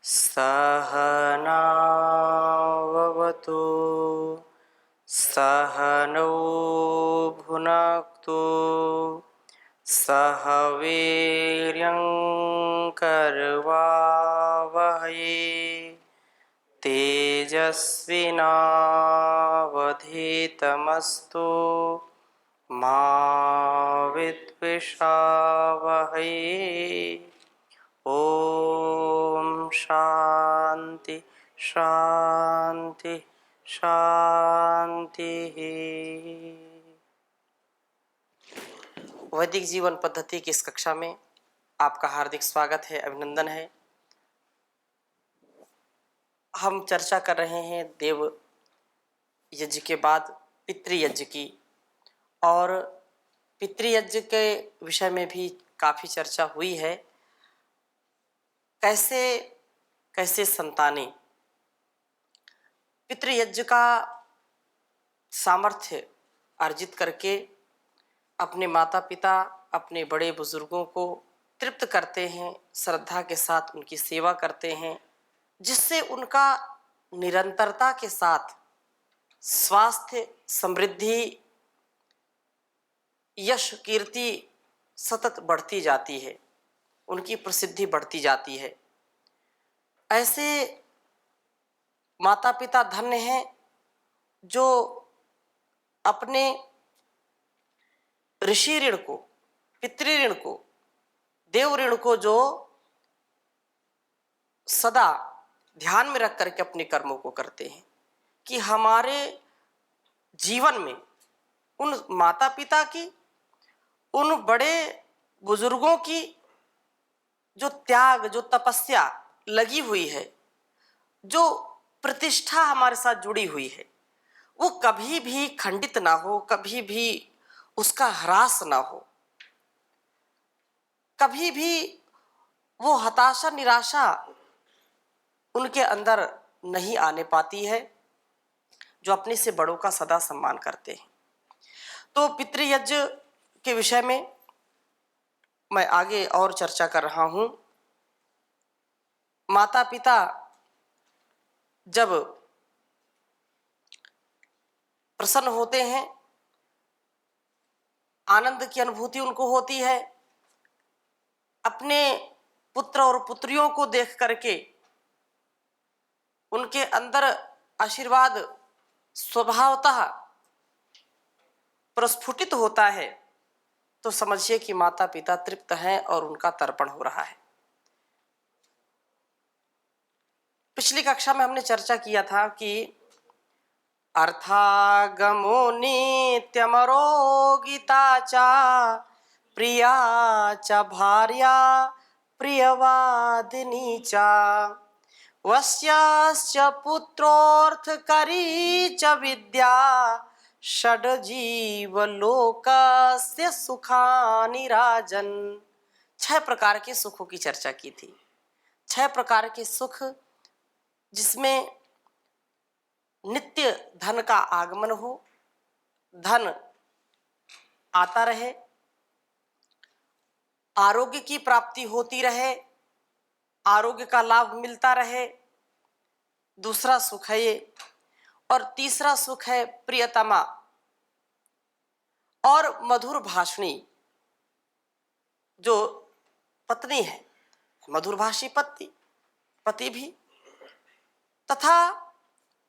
सहनाववतु सहनौ भुनक्तु सह वीर्यं करवावहै तेजस्विनावधीतमस्तु मा विद्विषावहै। ओम शांति शांति शांति। वैदिक जीवन पद्धति की इस कक्षा में आपका हार्दिक स्वागत है, अभिनंदन है। हम चर्चा कर रहे हैं देव यज्ञ के बाद पितृयज्ञ की, और पितृयज्ञ के विषय में भी काफ़ी चर्चा हुई है। कैसे कैसे संतानें पितृयज्ञ का सामर्थ्य अर्जित करके अपने माता पिता, अपने बड़े बुजुर्गों को तृप्त करते हैं, श्रद्धा के साथ उनकी सेवा करते हैं, जिससे उनका निरंतरता के साथ स्वास्थ्य, समृद्धि, यश, कीर्ति सतत बढ़ती जाती है, उनकी प्रसिद्धि बढ़ती जाती है। ऐसे माता पिता धन्य हैं जो अपने ऋषि ऋण को, पितृ ऋण को, देव ऋण को जो सदा ध्यान में रख करके अपने कर्मों को करते हैं, कि हमारे जीवन में उन माता पिता की, उन बड़े बुजुर्गों की जो त्याग, जो तपस्या लगी हुई है, जो प्रतिष्ठा हमारे साथ जुड़ी हुई है, वो कभी भी खंडित ना हो, कभी भी उसका ह्रास ना हो, कभी भी वो हताशा, निराशा उनके अंदर नहीं आने पाती है, जो अपने से बड़ों का सदा सम्मान करते हैं। तो पितृयज्ञ के विषय में मैं आगे और चर्चा कर रहा हूं। माता पिता जब प्रसन्न होते हैं, आनंद की अनुभूति उनको होती है, अपने पुत्र और पुत्रियों को देख करके उनके अंदर आशीर्वाद स्वभावतः प्रस्फुटित होता है, तो समझिए कि माता पिता तृप्त हैं और उनका तर्पण हो रहा है। पिछली कक्षा में हमने चर्चा किया था कि अर्थागमो नित्यमरो गीता चा प्रिया च भार्या प्रियवादिनी च वश्यश्च पुत्रोर्थकरी च विद्या षड्जीवलोकस्य सुखानि राजन्। 6 प्रकार के सुखों की चर्चा की थी। 6 प्रकार के सुख, जिसमें नित्य धन का आगमन हो, धन आता रहे, आरोग्य की प्राप्ति होती रहे, आरोग्य का लाभ मिलता रहे, दूसरा सुख है ये। और तीसरा सुख है प्रियतमा और मधुर भाषणी जो पत्नी है, मधुरभाषी पति भी, तथा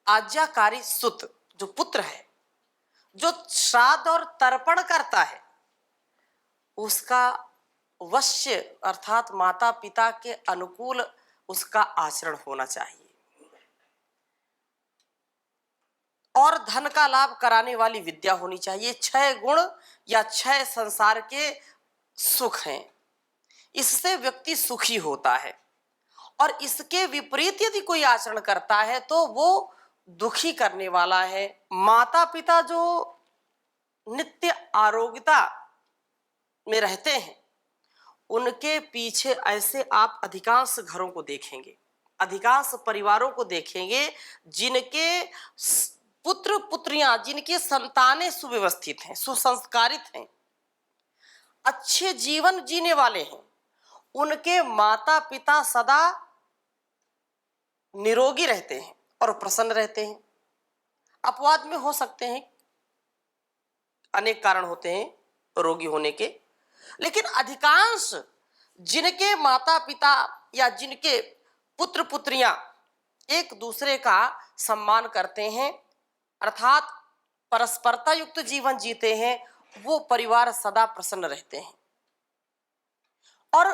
आज्ञाकारी सुत जो पुत्र है, जो श्राद्ध और तर्पण करता है, उसका वश्य अर्थात माता पिता के अनुकूल उसका आचरण होना चाहिए, और धन का लाभ कराने वाली विद्या होनी चाहिए। 6 गुण या 6 संसार के सुख हैं। इससे व्यक्ति सुखी होता है, और इसके विपरीत यदि कोई आचरण करता है तो वो दुखी करने वाला है। माता पिता जो नित्य आरोग्यता में रहते हैं, उनके पीछे ऐसे आप अधिकांश घरों को देखेंगे, अधिकांश परिवारों को देखेंगे, जिनके पुत्र पुत्रियां, जिनके संतानें सुव्यवस्थित हैं, सुसंस्कारित हैं, अच्छे जीवन जीने वाले हैं, उनके माता पिता सदा निरोगी रहते हैं और प्रसन्न रहते हैं। अपवाद में हो सकते हैं, अनेक कारण होते हैं रोगी होने के, लेकिन अधिकांश जिनके माता पिता या जिनके पुत्र पुत्रियां एक दूसरे का सम्मान करते हैं, अर्थात परस्परता युक्त जीवन जीते हैं, वो परिवार सदा प्रसन्न रहते हैं। और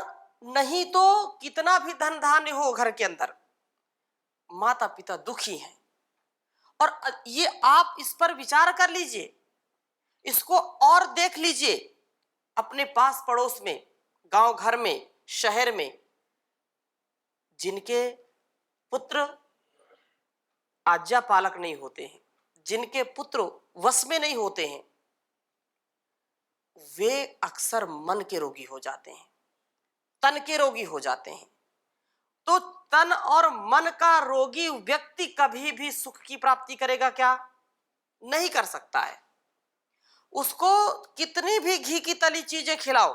नहीं तो कितना भी धन धान्य हो घर के अंदर, माता पिता दुखी हैं। और ये आप इस पर विचार कर लीजिए, इसको और देख लीजिए अपने पास पड़ोस में, गांव घर में, शहर में, जिनके पुत्र आज्ञा पालक नहीं होते हैं, जिनके पुत्र वश में नहीं होते हैं, वे अक्सर मन के रोगी हो जाते हैं, तन के रोगी हो जाते हैं। तो तन और मन का रोगी व्यक्ति कभी भी सुख की प्राप्ति करेगा क्या? नहीं कर सकता है। उसको कितनी भी घी की तली चीजें खिलाओ,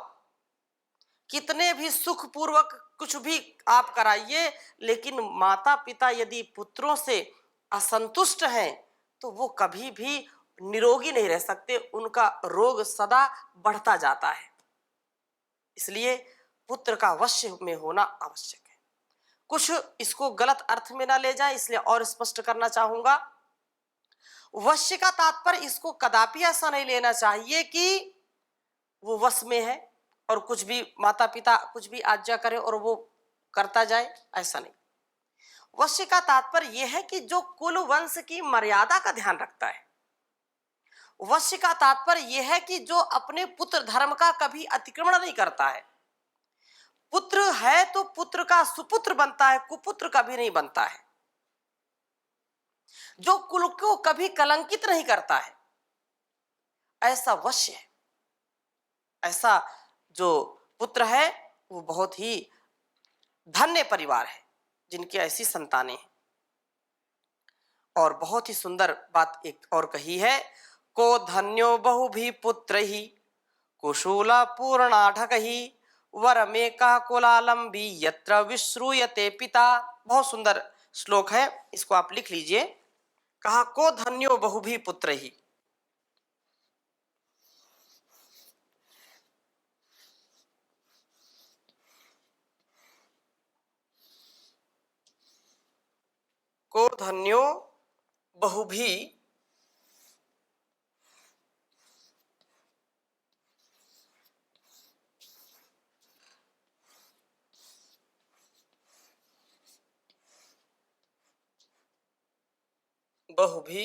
कितने भी सुख पूर्वक कुछ भी आप कराइए, लेकिन माता पिता यदि पुत्रों से असंतुष्ट हैं तो वो कभी भी निरोगी नहीं रह सकते, उनका रोग सदा बढ़ता जाता है। इसलिए पुत्र का वश्य में होना आवश्यक है। कुछ इसको गलत अर्थ में ना ले जाए, इसलिए और स्पष्ट करना चाहूंगा। वश्य का तात्पर्य इसको कदापि ऐसा नहीं लेना चाहिए कि वो वश में है और कुछ भी माता पिता कुछ भी आज्ञा करे और वो करता जाए, ऐसा नहीं। वश्य का तात्पर्य यह है कि जो कुल वंश की मर्यादा का ध्यान रखता है। वश्य का तात्पर्य यह है कि जो अपने पुत्र धर्म का कभी अतिक्रमण नहीं करता है। पुत्र है तो पुत्र का सुपुत्र बनता है, कुपुत्र कभी नहीं बनता है। जो कुल को कभी कलंकित नहीं करता है, ऐसा वश्य है। ऐसा जो पुत्र है वो बहुत ही धन्य परिवार है जिनकी ऐसी संतानें हैं। और बहुत ही सुंदर बात एक और कही है, को धन्यो बहु भी पुत्र ही कुशूला पूर्णाढक ही वर में का कुलालंबी यत्र विश्रूयते पिता। बहुत सुंदर श्लोक है, इसको आप लिख लीजिए। कहा को धन्यो बहु भी पुत्र ही, को धन्यो बहु भी बहु भी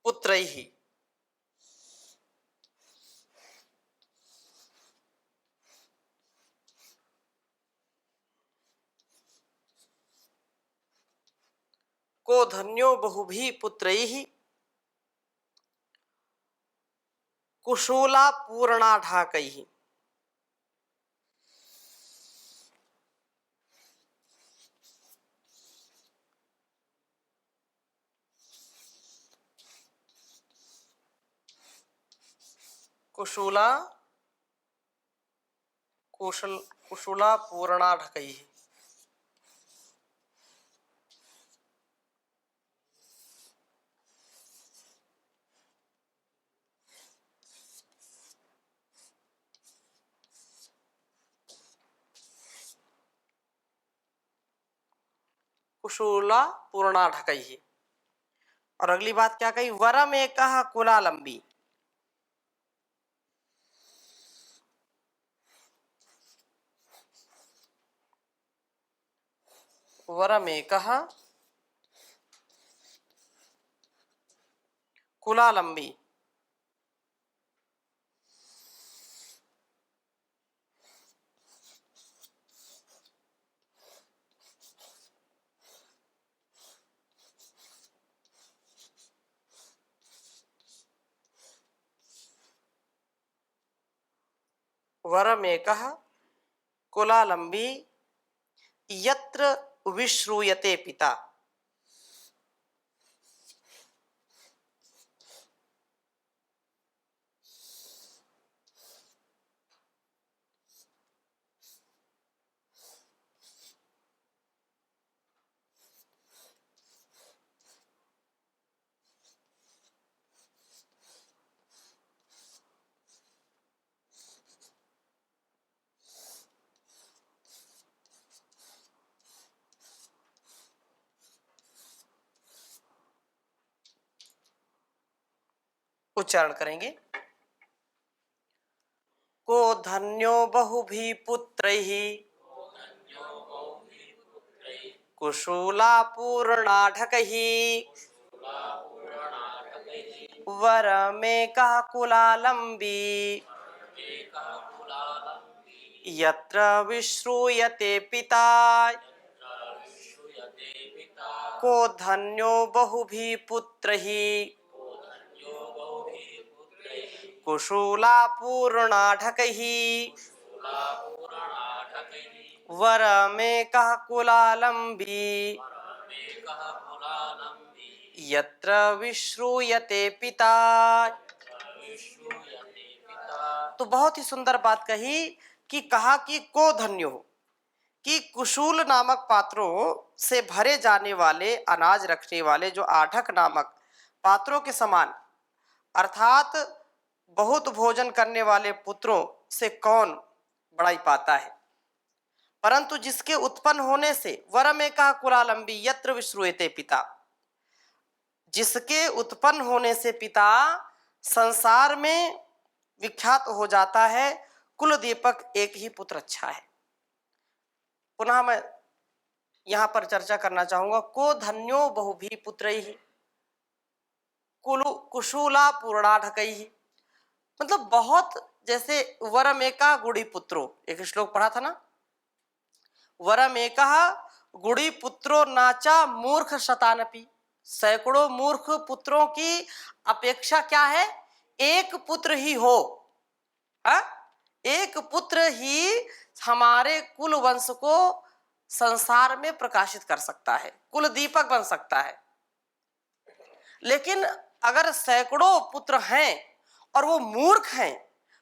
पुत्र ही। को धन्यो बहु भी पुत्र ही कुशूला पूर्णाढाक ही। कुशूला कुशूला पूर्णाढक ही। कुशूला पूर्णाढक ही। और अगली बात क्या कही, वरम एक कुलालंबी। वरम एक कुलालंबी। वरम एक कुलालंबी यत्र विश्रूयते पिता। उच्चारण करेंगे। को धन्यो बहुभी पुत्रैः कुशूलापूर्णाढकैः वरमेकः कुलालम्बी यत्र विश्रूयते पिता। को धन्यो बहुभिः पुत्रैः कुशूलापूर्णाढकैः वरमेकः कुलालम्बी यत्र विश्रूयते पिता। तो बहुत ही सुंदर बात कही कि कहा कि को धन्यो, कि कुशूल नामक पात्रों से भरे जाने वाले अनाज रखने वाले जो आढ़क नामक पात्रों के समान अर्थात बहुत भोजन करने वाले पुत्रों से कौन बड़ाई पाता है। परंतु जिसके उत्पन्न होने से वरमे कहा कुलालंबी यत्र विश्रूयते पिता, जिसके उत्पन्न होने से पिता संसार में विख्यात हो जाता है, कुल दीपक एक ही पुत्र अच्छा है। पुनः मैं यहां पर चर्चा करना चाहूंगा। को धन्यो बहुभी पुत्रैः कुशूला पूर्णाढकैः, मतलब बहुत, जैसे वरमेका गुड़ी पुत्रो, एक श्लोक पढ़ा था ना, वरमेका गुड़ी पुत्रो नाचा मूर्ख शतानपि, सैकड़ों मूर्ख पुत्रों की अपेक्षा क्या है, एक पुत्र ही हो। एक पुत्र ही हमारे कुल वंश को संसार में प्रकाशित कर सकता है, कुल दीपक बन सकता है। लेकिन अगर सैकड़ों पुत्र हैं और वो मूर्ख हैं,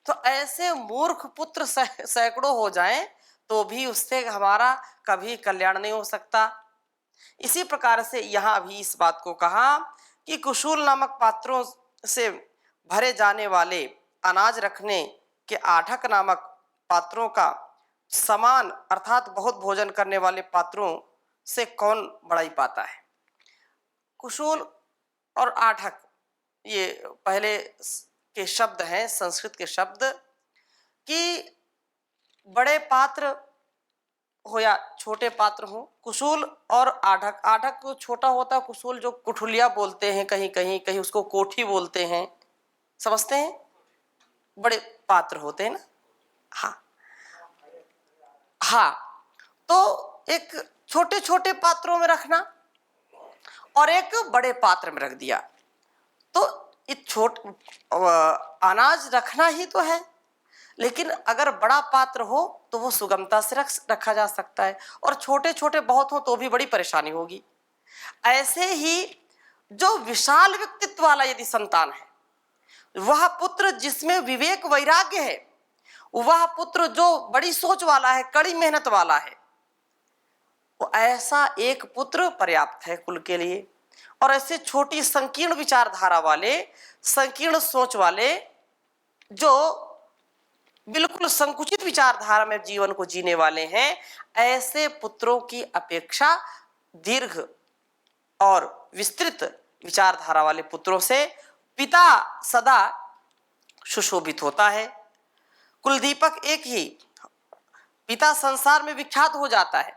तो ऐसे मूर्ख पुत्र सैकड़ों हो जाएं तो भी उससे हमारा कभी कल्याण नहीं हो सकता। इसी प्रकार से यहाँ भी इस बात को कहा कि कुशूल नामक पात्रों से भरे जाने वाले अनाज रखने के आढ़क नामक पात्रों का समान अर्थात बहुत भोजन करने वाले पात्रों से कौन बड़ाई पाता है। कुशूल और आढ़क ये पहले के शब्द हैं, संस्कृत के शब्द, कि बड़े पात्र हो या छोटे पात्र हो। कुशूल और आढ़क, आढ़क तो छोटा होता है, कुशूल जो कुठुलिया बोलते हैं, कहीं कहीं कहीं उसको कोठी बोलते हैं, समझते हैं, बड़े पात्र होते हैं ना। हाँ हाँ, तो एक छोटे छोटे पात्रों में रखना और एक बड़े पात्र में रख दिया, तो अनाज रखना ही तो है, लेकिन अगर बड़ा पात्र हो तो वो सुगमता से रखा जा सकता है, और छोटे छोटे बहुत हो तो भी बड़ी परेशानी होगी। ऐसे ही जो विशाल व्यक्तित्व वाला यदि संतान है, वह पुत्र जिसमें विवेक वैराग्य है, वह पुत्र जो बड़ी सोच वाला है, कड़ी मेहनत वाला है, वो ऐसा एक पुत्र पर्याप्त है कुल के लिए। और ऐसे छोटी संकीर्ण विचारधारा वाले, संकीर्ण सोच वाले, जो बिल्कुल संकुचित विचारधारा में जीवन को जीने वाले हैं, ऐसे पुत्रों की अपेक्षा दीर्घ और विस्तृत विचारधारा वाले पुत्रों से पिता सदा सुशोभित होता है। कुलदीपक एक ही पिता संसार में विख्यात हो जाता है।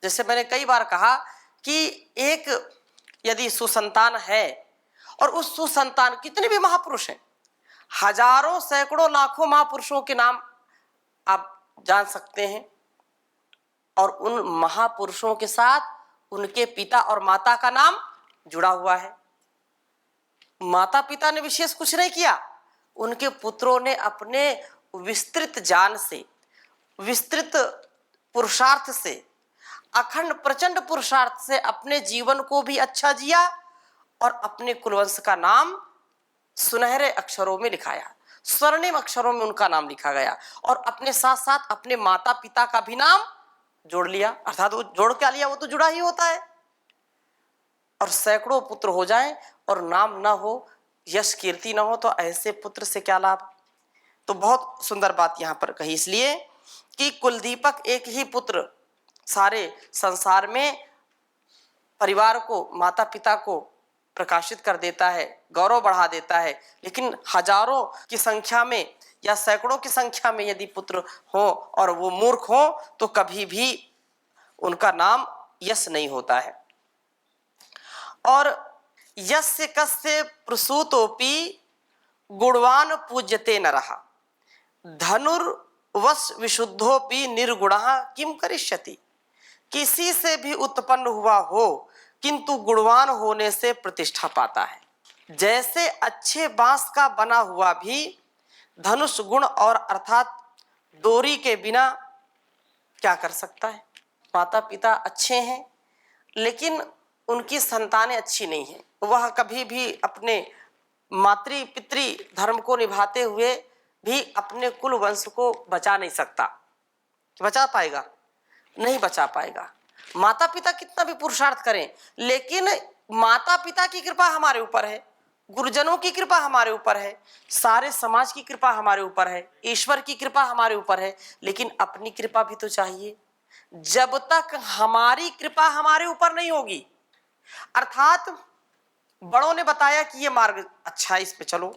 जैसे मैंने कई बार कहा कि एक यदि सुसंतान है और उस सुसंतान, कितने भी महापुरुष हैं, हजारों सैकड़ों लाखों महापुरुषों के नाम आप जान सकते हैं, और उन महापुरुषों के साथ उनके पिता और माता का नाम जुड़ा हुआ है। माता पिता ने विशेष कुछ नहीं किया, उनके पुत्रों ने अपने विस्तृत ज्ञान से, विस्तृत पुरुषार्थ से, अखंड प्रचंड पुरुषार्थ से अपने जीवन को भी अच्छा जिया और अपने कुलवंश का नाम सुनहरे अक्षरों में लिखाया, स्वर्णिम अक्षरों में उनका नाम लिखा गया, और अपने साथ साथ अपने माता पिता का भी नाम जोड़ लिया। अर्थात वो जोड़ क्या लिया, वो तो जुड़ा ही होता है। और सैकड़ों पुत्र हो जाएं और नाम ना हो, यश कीर्ति ना हो, तो ऐसे पुत्र से क्या लाभ। तो बहुत सुंदर बात यहाँ पर कही, इसलिए कि कुलदीपक एक ही पुत्र सारे संसार में परिवार को, माता पिता को प्रकाशित कर देता है, गौरव बढ़ा देता है। लेकिन हजारों की संख्या में या सैकड़ों की संख्या में यदि पुत्र हो और वो मूर्ख हो तो कभी भी उनका नाम यश नहीं होता है। और यस्य कस्य प्रसूतोपि गुणवान पूज्यते नरः धनुर्वश विशुद्धोपि निर्गुणः किम करिष्यति। किसी से भी उत्पन्न हुआ हो किंतु गुणवान होने से प्रतिष्ठा पाता है। जैसे अच्छे बांस का बना हुआ भी धनुष गुण और अर्थात डोरी के बिना क्या कर सकता है। माता पिता अच्छे हैं लेकिन उनकी संतानें अच्छी नहीं है, वह कभी भी अपने मातृ पितृ धर्म को निभाते हुए भी अपने कुल वंश को बचा नहीं सकता। बचा पाएगा? नहीं बचा पाएगा। माता पिता कितना भी पुरुषार्थ करें, लेकिन माता पिता की कृपा हमारे ऊपर है, गुरुजनों की कृपा हमारे ऊपर है, सारे समाज की कृपा हमारे ऊपर है, ईश्वर की कृपा हमारे ऊपर है, लेकिन अपनी कृपा भी तो चाहिए। जब तक हमारी कृपा हमारे ऊपर नहीं होगी, अर्थात बड़ों ने बताया कि ये मार्ग अच्छा है, इस पे चलो,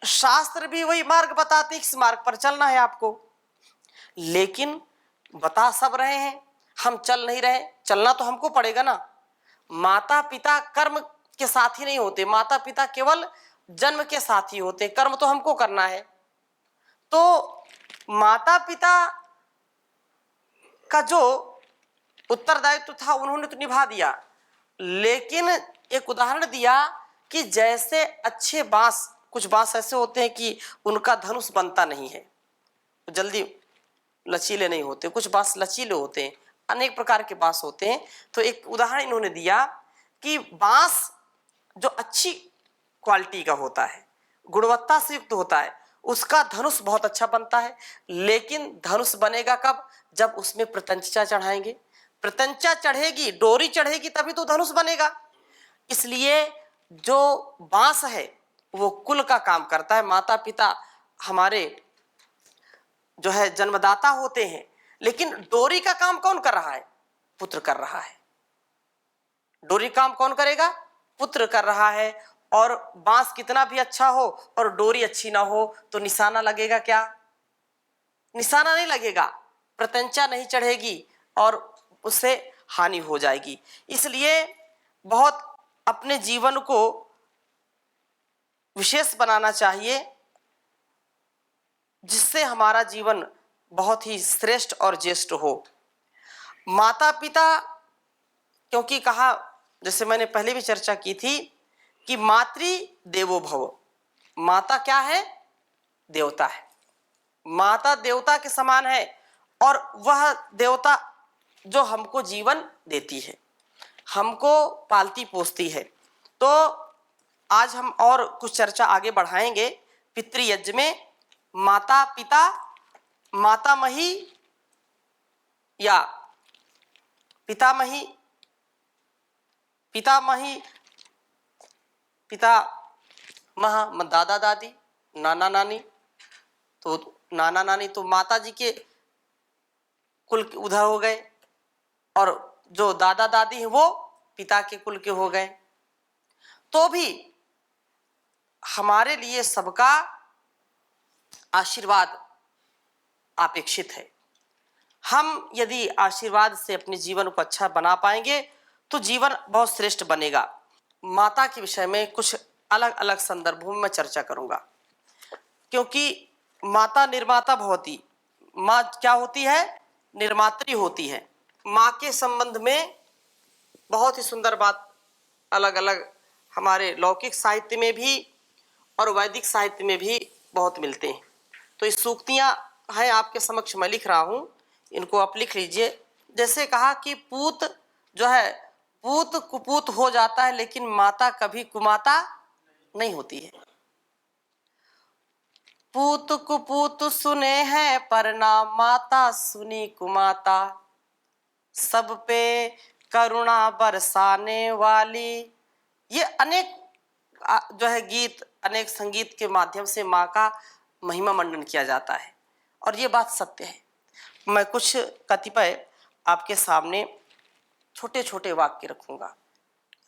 शास्त्र भी वही मार्ग बताते, इस मार्ग पर चलना है आपको, लेकिन बता सब रहे हैं, हम चल नहीं रहे, चलना तो हमको पड़ेगा ना। माता पिता कर्म के साथी नहीं होते, माता पिता केवल जन्म के साथी होते, कर्म तो हमको करना है। तो माता पिता का जो उत्तरदायित्व था उन्होंने तो निभा दिया, लेकिन एक उदाहरण दिया कि जैसे अच्छे बांस, कुछ बांस ऐसे होते हैं कि उनका धनुष बनता नहीं है, जल्दी लचीले नहीं होते, कुछ बांस लचीले होते हैं, अनेक प्रकार के बांस होते हैं। तो एक उदाहरण इन्होंने दिया कि बांस जो अच्छी क्वालिटी का होता है, गुणवत्ता से युक्त होता है, उसका धनुष बहुत अच्छा बनता है, लेकिन धनुष बनेगा कब? जब उसमें प्रत्यंचा चढ़ाएंगे, प्रत्यंचा चढ़ेगी, डोरी चढ़ेगी, तभी तो धनुष बनेगा। इसलिए जो बांस है वो कुल का काम करता है। माता पिता हमारे जो है जन्मदाता होते हैं, लेकिन डोरी का काम कौन कर रहा है? पुत्र कर रहा है। डोरी काम कौन करेगा? पुत्र कर रहा है। और बांस कितना भी अच्छा हो और डोरी अच्छी ना हो तो निशाना लगेगा क्या? निशाना नहीं लगेगा, प्रत्यंचा नहीं चढ़ेगी और उससे हानि हो जाएगी। इसलिए बहुत अपने जीवन को विशेष बनाना चाहिए, जिससे हमारा जीवन बहुत ही श्रेष्ठ और ज्येष्ठ हो। माता पिता, क्योंकि कहा, जैसे मैंने पहले भी चर्चा की थी कि मातृ देवो भव, माता क्या है? देवता है। माता देवता के समान है और वह देवता जो हमको जीवन देती है, हमको पालती पोसती है। तो आज हम और कुछ चर्चा आगे बढ़ाएंगे। पितृयज्ञ में माता पिता, मातामही या पितामही, पितामही, पितामह दादा दादी, नाना नानी, तो नाना नानी तो माता जी के कुल उधर हो गए, और जो दादा दादी हैं वो पिता के कुल के हो गए। तो भी हमारे लिए सबका आशीर्वाद अपेक्षित है। हम यदि आशीर्वाद से अपने जीवन को अच्छा बना पाएंगे तो जीवन बहुत श्रेष्ठ बनेगा। माता के विषय में कुछ अलग अलग संदर्भों में मैं चर्चा करूंगा, क्योंकि माता निर्माता भवती, माँ क्या होती है? निर्मात्री होती है। माँ के संबंध में बहुत ही सुंदर बात अलग अलग हमारे लौकिक साहित्य में भी और वैदिक साहित्य में भी बहुत मिलते हैं। तो ये सूक्तियाँ हैं आपके समक्ष मैं लिख रहा हूँ, इनको आप लिख लीजिए। जैसे कहा कि पूत जो है, पूत कुपूत हो जाता है, लेकिन माता कभी कुमाता नहीं होती है। पूत कुपूत सुने हैं पर ना माता सुनी कुमाता, सब पे करुणा बरसाने वाली। ये अनेक जो है गीत, अनेक संगीत के माध्यम से माँ का महिमा मंडन किया जाता है, और ये बात सत्य है। मैं कुछ कतिपय आपके सामने छोटे छोटे वाक्य रखूंगा।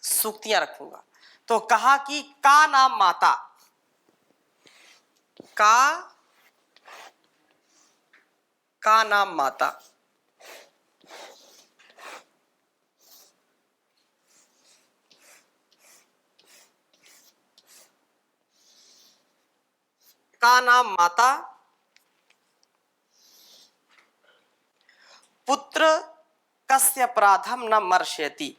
सूक्तियां रखूंगा। तो कहा कि का नाम माता, का नाम माता। का नाम माता, पुत्र कस्य अपराधम न मर्ष्यति।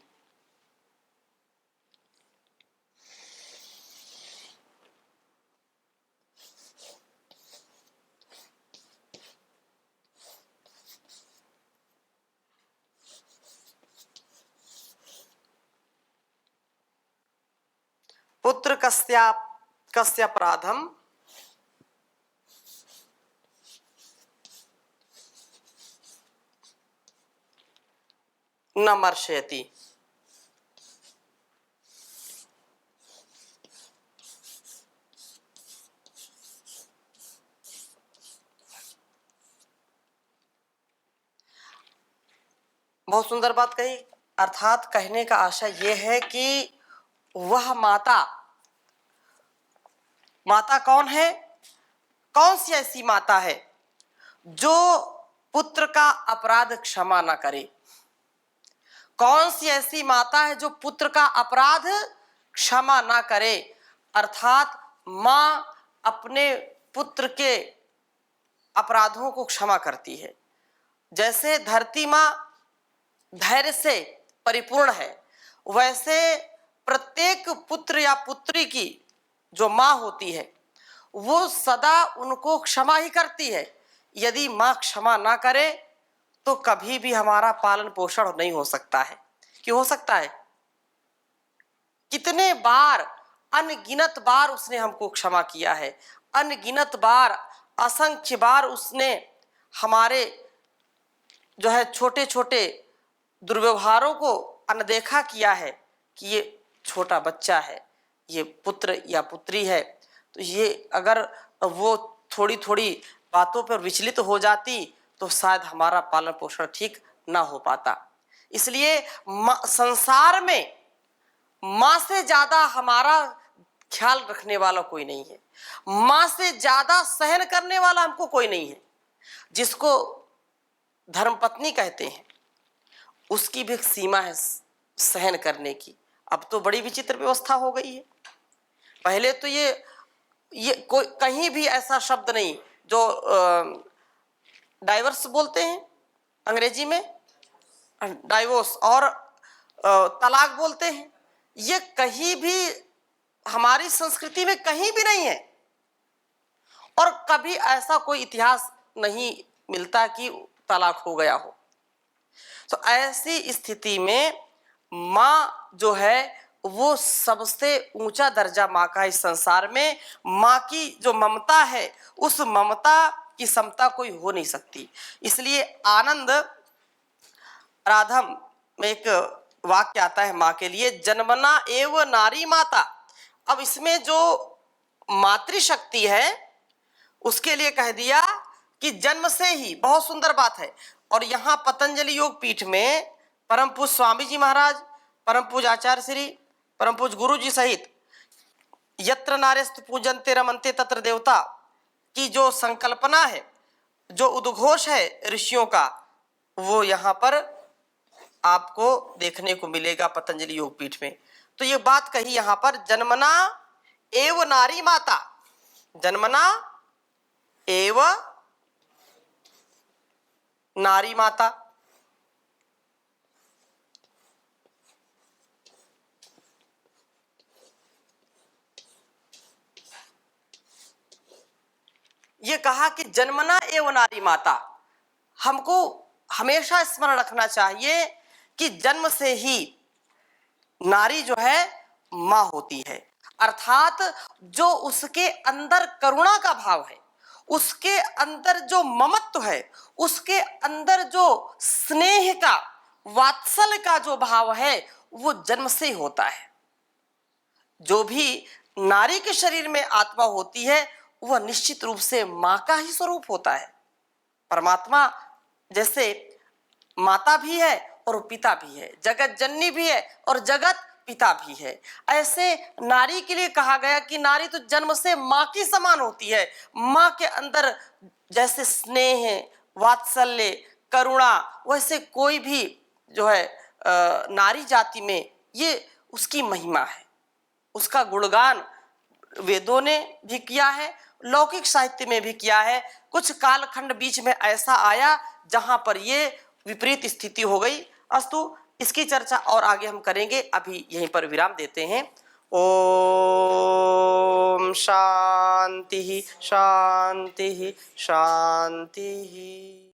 पुत्र कस्य अपराधम न मर्ष्यति। बहुत सुंदर बात कही। अर्थात कहने का आशय यह है कि वह माता, माता कौन है, कौन सी ऐसी माता है जो पुत्र का अपराध क्षमा ना करे। कौन सी ऐसी माता है जो पुत्र का अपराध क्षमा ना करे। अर्थात मां अपने पुत्र के अपराधों को क्षमा करती है। जैसे धरती मां धैर्य से परिपूर्ण है, वैसे प्रत्येक पुत्र या पुत्री की जो मां होती है वो सदा उनको क्षमा ही करती है। यदि मां क्षमा ना करे तो कभी भी हमारा पालन पोषण नहीं हो सकता है। क्यों हो सकता है? कितने बार, अनगिनत बार उसने हमको क्षमा किया है, अनगिनत बार, असंख्य बार उसने हमारे जो है छोटे छोटे दुर्व्यवहारों को अनदेखा किया है कि ये छोटा बच्चा है, ये पुत्र या पुत्री है, तो ये अगर वो थोड़ी थोड़ी बातों पर विचलित हो जाती तो शायद हमारा पालन पोषण ठीक ना हो पाता। इसलिए संसार में मां से ज्यादा हमारा ख्याल रखने वाला कोई नहीं है, मां से ज्यादा सहन करने वाला हमको कोई नहीं है। जिसको धर्मपत्नी कहते हैं उसकी भी एक सीमा है सहन करने की। अब तो बड़ी विचित्र व्यवस्था हो गई है। पहले तो ये कोई कहीं भी ऐसा शब्द नहीं जो डाइवर्स बोलते हैं अंग्रेजी में, डाइवोर्स, और तलाक बोलते हैं, ये कहीं भी हमारी संस्कृति में कहीं भी नहीं है। और कभी ऐसा कोई इतिहास नहीं मिलता कि तलाक हो गया हो। तो ऐसी स्थिति में मां जो है वो सबसे ऊंचा दर्जा मां का इस संसार में। मां की जो ममता है उस ममता की समता कोई हो नहीं सकती। इसलिए आनंद राधम में एक वाक्य आता है मां के लिए, जन्मना एव नारी माता। अब इसमें जो मातृशक्ति है उसके लिए कह दिया कि जन्म से ही, बहुत सुंदर बात है। और यहाँ पतंजलि योग पीठ में परम पूज्य स्वामी जी महाराज, परम पूज्य आचार्य श्री, परम पूज्य गुरु जी सहित यत्र नार्यस्तु पूजन्ते रमन्ते तत्र देवता की जो संकल्पना है, जो उद्घोष है ऋषियों का, वो यहाँ पर आपको देखने को मिलेगा पतंजलि योग पीठ में। तो ये बात कही यहाँ पर, जन्मना एव नारी माता, जन्मना एव नारी माता। ये कहा कि जन्मना एव नारी माता। हमको हमेशा स्मरण रखना चाहिए कि जन्म से ही नारी जो है मां होती है। अर्थात जो उसके अंदर करुणा का भाव है, उसके अंदर जो ममत्व है, उसके अंदर जो स्नेह का, वात्सल्य का जो भाव है, वो जन्म से होता है। जो भी नारी के शरीर में आत्मा होती है वह निश्चित रूप से मां का ही स्वरूप होता है। परमात्मा जैसे माता भी है और पिता भी है, जगत जननी भी है और जगत पिता भी है। ऐसे नारी के लिए कहा गया कि नारी तो जन्म से माँ की समान होती है। माँ के अंदर जैसे स्नेह, वात्सल्य, करुणा, वैसे कोई भी जो है नारी जाति में ये उसकी महिमा है। उसका गुणगान वेदों ने भी किया है, लौकिक साहित्य में भी किया है। कुछ कालखंड बीच में ऐसा आया जहां पर ये विपरीत स्थिति हो गई। अस्तु, इसकी चर्चा और आगे हम करेंगे, अभी यहीं पर विराम देते हैं। ओम शांति शांति शांति।